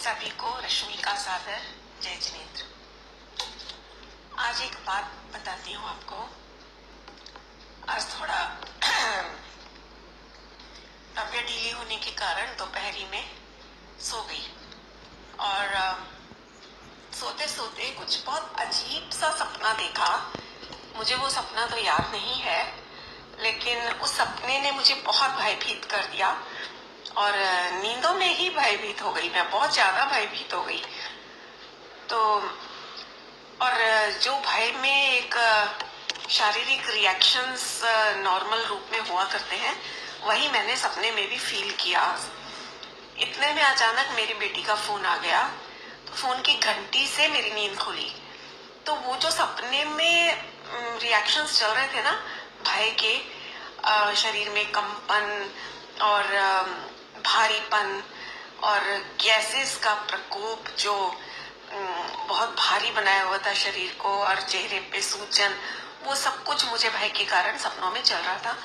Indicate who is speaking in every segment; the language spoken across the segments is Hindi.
Speaker 1: सभी को रश्मिका सागर, जय जिनेन्द्र। आज एक बात बताती हूँ आपको। आज थोड़ा तबीयत ढीली होने के कारण दोपहरी में सो गई और सोते सोते कुछ बहुत अजीब सा सपना देखा। मुझे वो सपना तो याद नहीं है, लेकिन उस सपने ने मुझे बहुत भयभीत कर दिया और नींदों में ही भयभीत हो गई। मैं बहुत ज्यादा भयभीत हो गई। तो और जो भय में एक शारीरिक रिएक्शंस नॉर्मल रूप में हुआ करते हैं, वही मैंने सपने में भी फील किया। इतने में अचानक मेरी बेटी का फोन आ गया, तो फोन की घंटी से मेरी नींद खुली। तो वो जो सपने में रिएक्शंस चल रहे थे ना, भय के, शरीर में कंपन और भारीपन और गैसेस का प्रकोप जो बहुत भारी बनाया हुआ था शरीर को, और चेहरे पे सूजन, वो सब कुछ मुझे भय के कारण सपनों में चल रहा था।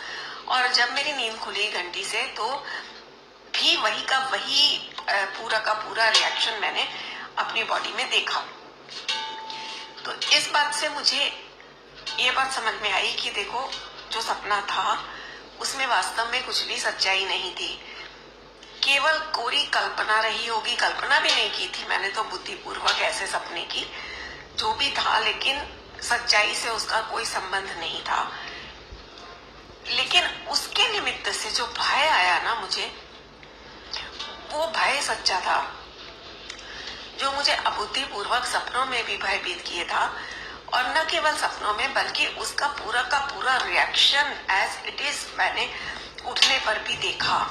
Speaker 1: और जब मेरी नींद खुली घंटी से, तो भी वही का वही पूरा का पूरा रिएक्शन मैंने अपनी बॉडी में देखा। तो इस बात से मुझे ये बात समझ में आई कि देखो, जो सपना था उसमें वास्तव में कुछ भी सच्चाई नहीं थी, केवल कोरी कल्पना रही होगी। कल्पना भी नहीं की थी मैंने तो बुद्धिपूर्वक ऐसे सपने की, जो भी था, लेकिन सच्चाई से उसका कोई संबंध नहीं था। लेकिन उसके निमित्त से जो भय आया ना मुझे, वो भय सच्चा था, जो मुझे अबुद्धिपूर्वक सपनों में भी भयभीत किए था। और न केवल सपनों में, बल्कि उसका पूरा का पूरा रिएक्शन एज इट इज मैंने उठने पर भी देखा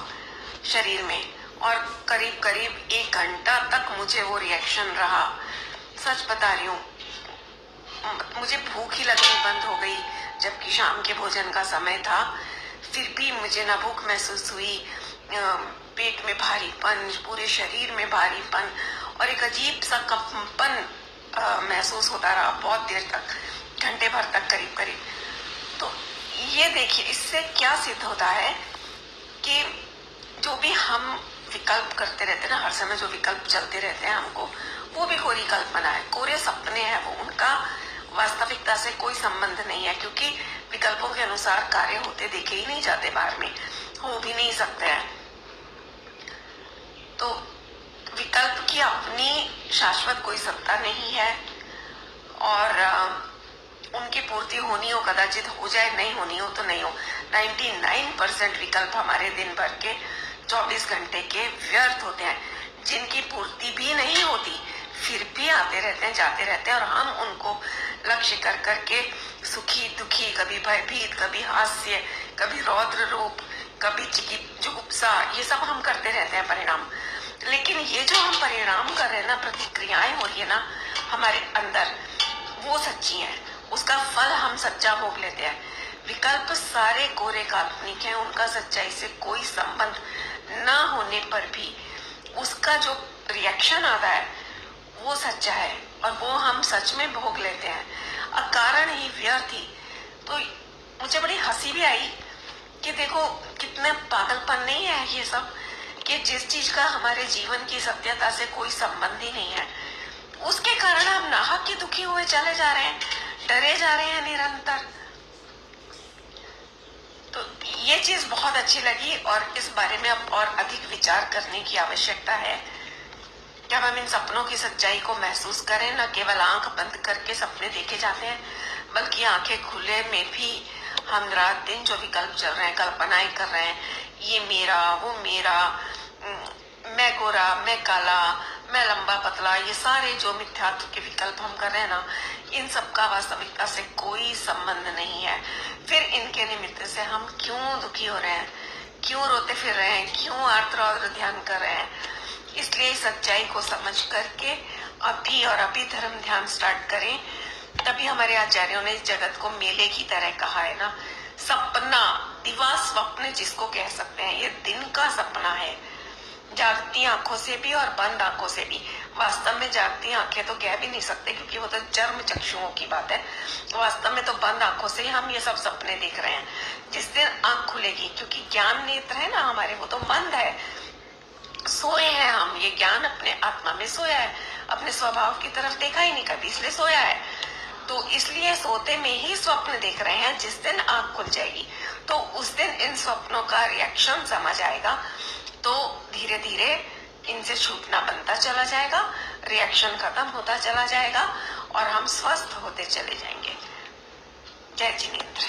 Speaker 1: शरीर में। और करीब करीब 1 घंटा तक मुझे वो रिएक्शन रहा। सच बता रही हूँ, मुझे भूख ही लगनी बंद हो गई, जबकि शाम के भोजन का समय था। फिर भी मुझे ना भूख महसूस हुई, पेट में भारीपन, पूरे शरीर में भारीपन और एक अजीब सा कंपन महसूस होता रहा बहुत देर तक, घंटे भर तक करीब करीब। तो ये देखिए, इससे क्या सिद्ध होता है कि जो भी हम विकल्प करते रहते हैं ना, हर समय जो विकल्प चलते रहते हैं हमको, वो भी कोरी कल्पना है, कोरे सपने हैं। वो उनका वास्तविकता से कोई संबंध नहीं है, क्योंकि विकल्पों के अनुसार कार्य होते देखे ही नहीं जाते, बाहर में हो भी नहीं सकते हैं। तो विकल्प की अपनी शाश्वत कोई सत्ता नहीं है, और उनकी पूर्ति होनी हो कदाचित हो जाए, नहीं होनी हो तो नहीं हो। 99% विकल्प हमारे दिन भर के 24 घंटे के व्यर्थ होते हैं, जिनकी पूर्ति भी नहीं होती, फिर भी आते रहते हैं, जाते रहते हैं, और हम उनको लक्ष्य कर करके सुखी दुखी, कभी भयभीत, कभी हास्य, कभी रौद्र रूप, कभी जुगुप्सा, ये सब हम करते रहते हैं परिणाम। लेकिन ये जो हम परिणाम कर रहे हैं ना, प्रतिक्रियाएं हो रही है ना हमारे अंदर, वो सच्ची है, उसका फल हम सच्चा भोग लेते हैं। विकल्प सारे कोरे काल्पनिक हैं, उनका सच्चाई से कोई संबंध ना होने पर भी उसका जो रिएक्शन आता है वो सच्चा है, और वो हम सच में भोग लेते हैं, अकारण ही, व्यर्थ ही। तो मुझे बड़ी हंसी भी आई कि देखो कितना पागलपन नहीं है ये सब, कि जिस चीज का हमारे जीवन की सत्यता से कोई संबंध ही नहीं है, उसके कारण हम नाहक के दुखी हुए चले जा रहे हैं, डरे जा रहे हैं निरंतर। तो ये चीज बहुत अच्छी लगी, और इस बारे में अब और अधिक विचार करने की आवश्यकता है। जब हम इन सपनों की सच्चाई को महसूस करें, न केवल आंख बंद करके सपने देखे जाते हैं, बल्कि आंखें खुले में भी हम रात दिन जो विकल्प चल रहे हैं, कल्पनाएं कर रहे हैं, ये मेरा, वो मेरा, मैं गोरा, मैं काला, मैं लंबा पतला, ये सारे जो मिथ्यात्व के विकल्प हम कर रहे हैं ना, इन सब का वास्तविकता से कोई संबंध नहीं है। फिर इनके निमित्त से हम क्यों दुखी हो रहे हैं, क्यों रोते फिर रहे हैं, क्यों आर्द्र ध्यान कर रहे हैं। इसलिए सच्चाई को समझ करके अभी और अभी धर्म ध्यान स्टार्ट करें। तभी हमारे आचार्यों ने इस जगत को मेले की तरह कहा है ना, सपना, दिवा स्वप्न जिसको कह सकते हैं, ये दिन का सपना है, जागती आंखों से भी और बंद आंखों से भी। वास्तव में जागती आंखें तो कह भी नहीं सकते, क्योंकि वो तो चर्म चक्षुओं की बात है। वास्तव में तो बंद आंखों से ही हम ये सब सपने देख रहे हैं। जिस दिन आंख खुलेगी, क्योंकि ज्ञान नेत्र है ना हमारे, वो तो बंद है, सोए हैं हम, ये ज्ञान अपने आत्मा में सोया है, अपने स्वभाव की तरफ देखा ही नहीं कभी, इसलिए सोया है। तो इसलिए सोते में ही स्वप्न देख रहे हैं। जिस दिन आंख खुल जाएगी तो उस दिन इन स्वप्नों का रिएक्शन समझ आएगा, तो धीरे धीरे इनसे छूटना बनता चला जाएगा, रिएक्शन खत्म होता चला जाएगा और हम स्वस्थ होते चले जाएंगे। जय जिनेंद्र।